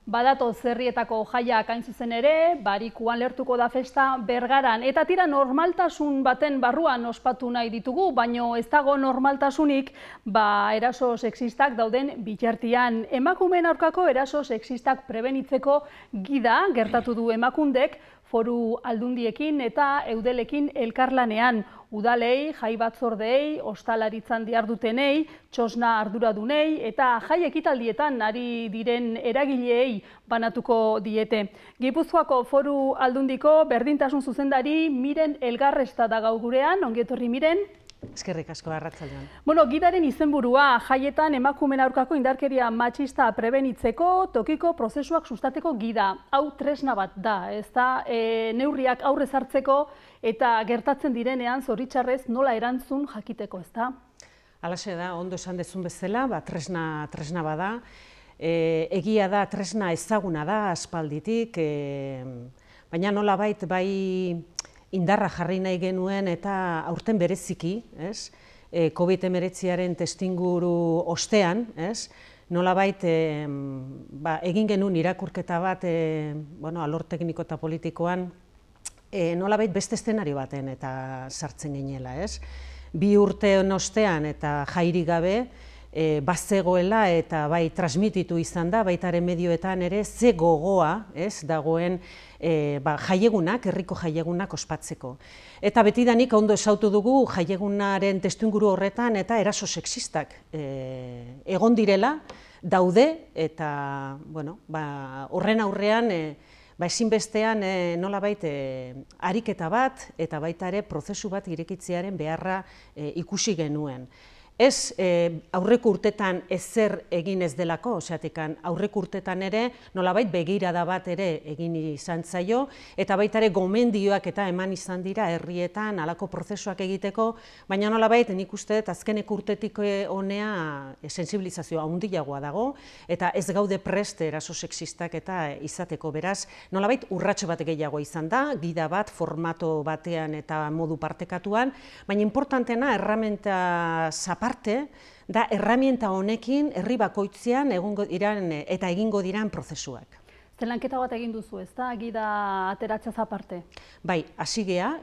Badatoz herrietako jaiak hain zuzen ere, Barikuan lertuko da festa Bergaran. Eta tira normaltasun baten barruan ospatu nahi ditugu, baino ez dago normaltasunik eraso sexistak dauden bitartean. Emakumeen aurkako eraso sexistak prebenitzeko gida gertatu du Emakundek Foru Aldundiekin eta Eudelekin elkarlanean. Udalei, jai batzordei, ostalaritzan dihardutenei, txosna arduradunei eta jai ekitaldietan ari diren eragileei banatuko diete. Gipuzkoako Foru Aldundiko berdintasun zuzendari Miren Elgarresta da gaur gurean, ongi etorri Miren. Eskerrik asko, arratsaldean. Gidaren izenburua jaietan emakumeen aurkako indarkeria matxista prebenitzeko tokiko prozesuak sustateko gida. Hau tresna bat da, ez da neurriak aurrez hartzeko eta gertatzen direnean zoritxarrez nola erantzun jakiteko, ez da? Halaxe da, ondo esan dezun bezala, tresna bada. Egia da, tresna ezaguna da aspalditik, baina nolabait bai indarra jarri nahi genuen eta aurten bereziki, COVID-19aren testinguru ostean, nolabait egin genuen irakurketa bat alor tekniko eta politikoan, nolabait beste eszenario baten eta sartzen ginela. 2 urte ostean eta jairi gabe, bazegoela eta bai transmititu izan da, baitaren medioetan ere ze gogoa dagoen jaiegunak, herriko jaiegunak ospatzeko. Eta betidanik ondo esautu dugu jaiegunaren testuinguru horretan eta eraso sexistak egon direla, daude eta horren aurrean ezinbestean nolabait ariketa bat eta baita ere prozesu bat irekitzearen beharra ikusi genuen. Ez aurreko urtetan ezer egin ez delako, aurreko urtetan ere nolabait begirada bat ere egin izan zaio, eta baita ere gomendioak eta eman izan dira herrietan halako prozesuak egiteko, baina nolabait nik uste dut azkeneko urtetik honea sensibilizazioa handiagoa dago, eta ez gaude prest eraso sexistak eta izateko, beraz, nolabait urratxo bat gehiago izan da, gida bat, formato batean eta modu partekatuan, baina importantena erramenta da erramienta honekin herri bakoitzean eta egingo diran prozesuak. Zelanketa bat egin duzu, ez da, gida ateratzeaz aparte? Bai, hasi gea,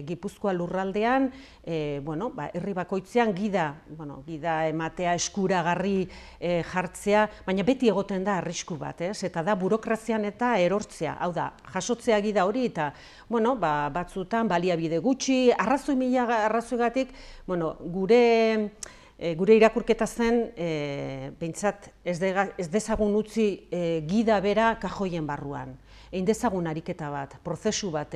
Gipuzkoa lurraldean, herri bakoitzean gida ematea, eskuragarri jartzea, baina beti egoten da arrisku bat, eta da burokrazian eta erortzea, hau da, jasotzea gida hori eta batzutan baliabide gutxi, arrazoigatik, gure irakurketa zen, behintzat ez dezagun utzi gida bera kajoien barruan. Egin dezagun ariketa bat, prozesuak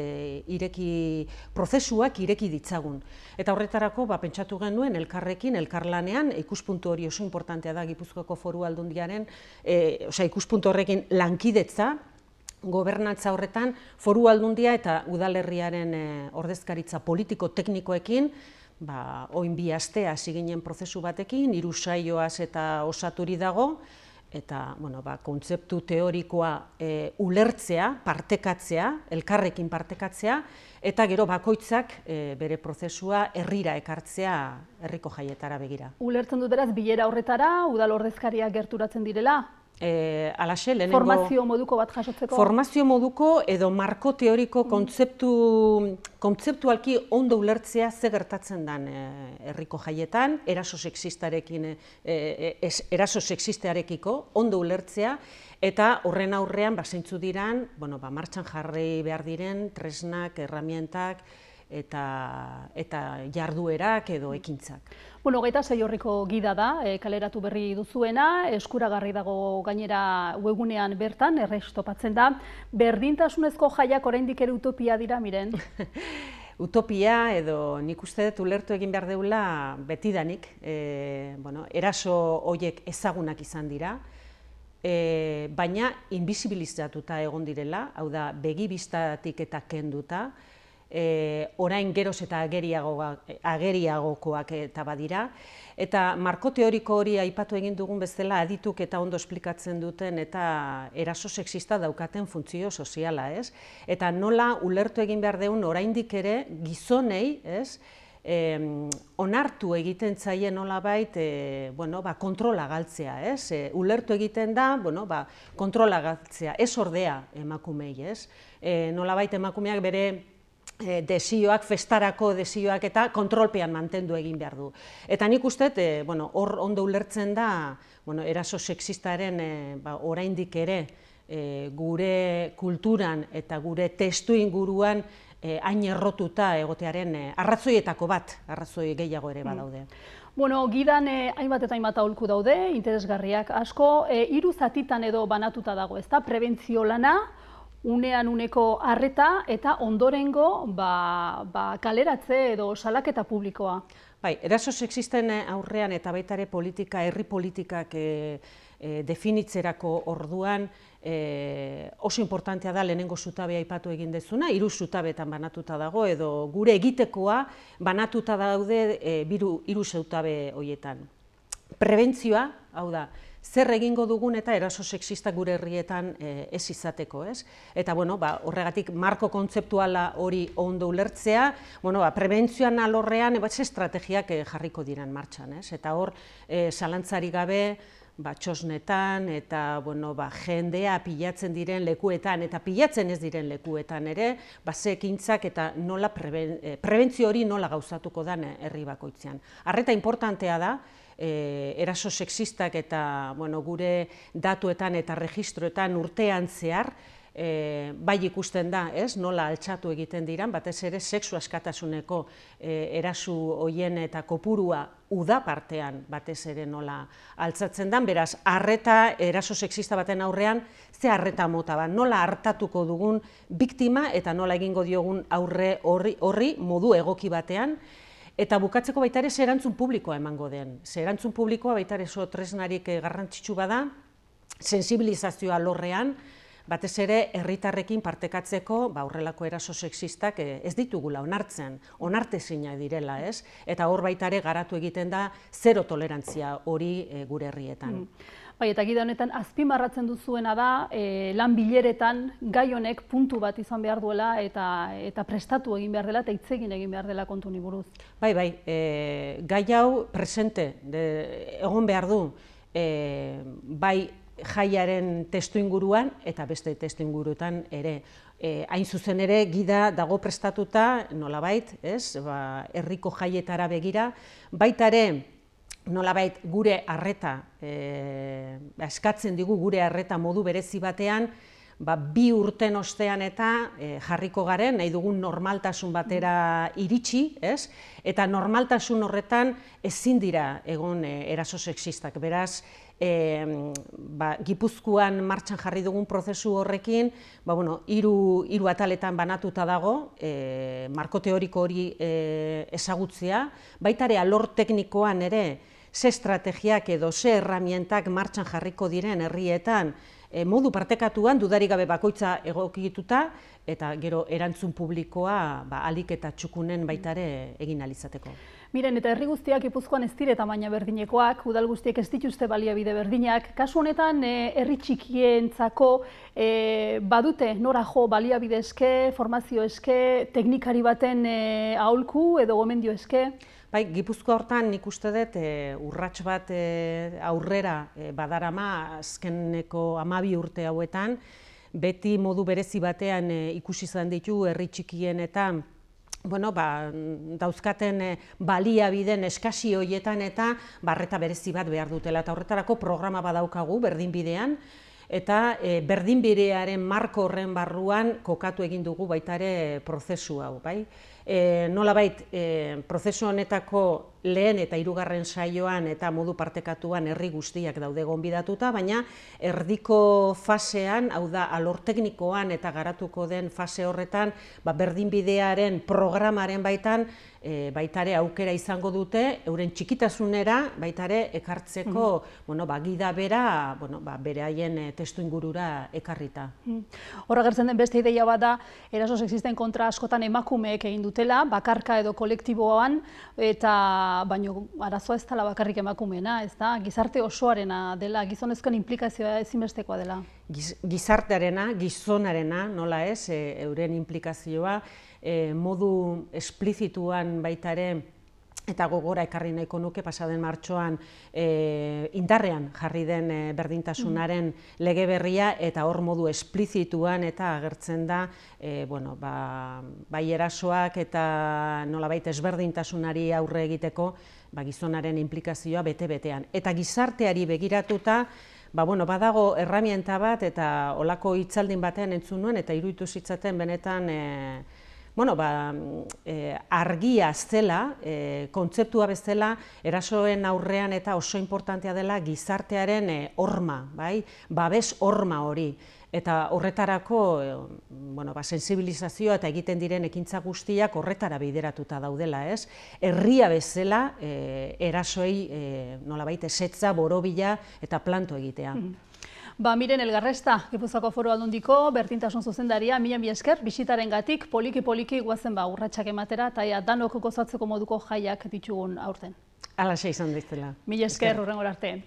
ireki ditzagun. Eta horretarako pentsatu genuen elkarrekin, elkarlanean, ikuspuntu hori oso importantea da Gipuzkoako Foru Aldundiaren, ikuspuntu horrekin lankidetza, gobernantza horretan, Foru Aldundia eta udalerriaren ordezkaritza politiko-teknikoekin, oin 2 aste hasi ginen prozesu batekin, 3 saioaz eta osaturi dago, eta kontzeptu teorikoa ulertzea, partekatzea, elkarrekin partekatzea, eta gero bakoitzak bere prozesua herrira ekartzea herriko jaietara begira. Ulertzen dut beraz, bilera horretara, udal ordezkariak gerturatzen direla? Alaxe, lehenengo... Formazio moduko bat jasotzeko? Formazio moduko edo marko teoriko kontzeptualki ondo ulertzea ze gertatzen den herriko jaietan, eraso sexistarekiko ondo ulertzea, eta horren aurrean zeintzu diran, martxan jarri behar diren tresnak, erramientak, eta jarduerak edo ekintzak. 26 horriko gida da, kaleratu berri duzuena, eskuragarri dago gainera webgunean bertan, errez topatzen da. Berdintasunezko jaiak oraindik ere utopia dira, Miren? Utopia edo nik uste dut ulertu egin behar deula betidanik, eraso horiek ezagunak izan dira, baina invisibilizatuta egon direla, hau da, begibistatik eta kenduta, orain geroz eta ageriagokoak eta badira, eta marko teoriko hori aipatu egin dugun bezala adituk eta ondo esplikatzen duten eta eraso sexista daukaten funtzio soziala, eta nola ulertu egin behar deun oraindik ere gizonei, onartu egiten zaie nolabait kontrola galtzea, ez? Ulertu egiten da, kontrola galtzea, ez ordea emakumei, ez? Nolabait emakumeak bere desioak, festarako desioak eta kontrolpean mantendu egin behar du. Eta nik uste, hor ondo ulertzen da, eraso sexistaren oraindik ere gure kulturan eta gure testu inguruan hain errotuta egotearen arrazoietako bat, arrazoi gehiago ere badaude. Gidan hainbat eta hainbat aholku daude, interesgarriak asko, 3 zatitan edo banatuta dago, ezta? Prebentzio lana, unean uneko arreta eta ondorengo kaleratze edo salaketa publikoa. Bai, eraso sexisten aurrean eta baita ere herri politikak definitzerako orduan oso importantea da lehenengo zutabea aipatu egin dezuna, 3 zutabetan banatuta dago edo gure egitekoa banatuta daude 3 zutabe horietan. Prebentzioa, hau da, zer egingo dugun eta eraso sexista gure herrietan ez izateko, ez? Eta, horregatik marko kontzeptuala hori ondo ulertzea, prebentzioan alorrean ze estrategiak jarriko diren martxan, ez? Eta hor, zalantzari gabe, txosnetan eta jendea pilatzen diren lekuetan eta pilatzen ez diren lekuetan ere, ze ekintzak eta nola prebentzio hori nola gauzatuko den herri bakoitzean. Arreta importantea da, eraso sexistak eta gure datuetan eta registroetan urtean zehar, bai ikusten da, nola altxatu egiten diran, batez ere sexu askatasuneko eraso horien eta kopurua uda partean batez ere nola altzatzen den, beraz, arreta eraso sexista baten aurrean, ze arreta mota bat, nola hartatuko dugun biktima eta nola egingo diogun aurre horri modu egoki batean, eta bukatzeko baita ere ze erantzun publikoa emango den. Ze erantzun publikoa baita ere tresnarik garrantzitsu bada, sensibilizazioa alorrean, batez ere herritarrekin partekatzeko horrelako eraso sexistak ez ditugula onartzen, onartezina direla, ez? Eta hor baita ere garatu egiten da zero tolerantzia hori gure herrietan. Bai, eta gida honetan azpimarratzen duzuena da, lan bileretan gai honek puntu bat izan behar duela eta prestatu egin behar dela eta hitz egin egin behar dela kontu honi buruz. Bai, gai hau presente egon behar du, bai jaiaren testuinguruan eta beste testuinguruetan ere. Hain zuzen ere, gida dago prestatuta, nolabait, herriko jaietara begira, baita ere, nolabait gure arreta, eskatzen digu gure arreta modu berezi batean, 2 urten ostean eta jarriko garen, nahi dugun normaltasun batera iritsi, eta normaltasun horretan ezin dira egon eraso sexistak. Beraz, Gipuzkoan martxan jarri dugun prozesu horrekin, 3 ataletan banatuta dago, marko teoriko hori ezagutzea, baita ere alor teknikoan ere, ze estrategiak edo ze erramientak martxan jarriko diren herrietan, modu partekatuan, dudarik gabe bakoitza egokituta, eta gero erantzun publikoa ahalik eta txukunen baita ere egin ahal izateko. Miren, eta herri guztiak Gipuzkoan ez dira tamaina berdinekoak, udal guztiek ez dituzte baliabide berdinak. Kasu honetan, herri txikientzako badute nora jo baliabide eske, formazio eske, teknikari baten aholku edo gomendio eske? Bai, Gipuzkoa hortan nik uste dut urrats bat aurrera badarama azkeneko 12 urte hauetan, beti modu berezi batean ikusi izan ditu herri txikien eta dauzkaten baliabideen eskasi horietan eta arreta berezi bat behar dutela. Eta horretarako programa badaukagu berdinbidean, eta berdinbidearen marko horren barruan kokatu egin dugu baita ere prozesu hau. Nolabait, prozesu honetako lehen eta 3. saioan eta modu partekatuan herri guztiak daude gonbidatuta, baina erdiko fasean, hau da, alor teknikoan eta garatuko den fase horretan, berdinbidearen programaren baitan, baita ere aukera izango dute, euren txikitasunera baita ere ekartzeko gida bera, bere haien testu ingurura ekarrita. Horra gertzen den beste ideia bat da, eraso sexisten kontra askotan emakumeek egin dutela, bakarka edo kolektiboan, eta baino arazoa ez dela bakarrik emakumeena, ez da, gizarte osoarena dela, gizonezkoen inplikazioa ezinbestekoa dela. Gizartearena, gizonarena, nola ez, euren inplikazioa, modu esplizituan baita ere eta gogora ekarri nahiko nuke pasaden martxoan indarrean jarri den berdintasunaren lege berria, eta hor modu esplizituan eta agertzen da bai erasoak eta nolabait ezberdintasunari aurre egiteko gizonaren inplikazioa bete-betean. Eta gizarteari begiratuta, badago erramienta bat, eta olako hitzaldin batean entzun nuen, eta iruditu zitzaten benetan argia zela, kontzeptua bezala, erasoen aurrean eta oso importantea dela gizartearen horma, babes horma hori. Eta horretarako sensibilizazioa eta egiten diren ekintza guztiak horretara bideratuta daudela, ez? Herria bezala erasoei nolabait ezetza, borobila eta planto egitea. Miren Elgarresta, Gipuzkoako Foru Aldundiko berdintasun zuzendaria, mila esker, bisitarengatik poliki-poliki guazen urratsak ematera, eta danok gozatzeko moduko jaiak ditugun aurten. Halaxe izan daitela. Mila esker, hurrengora arte.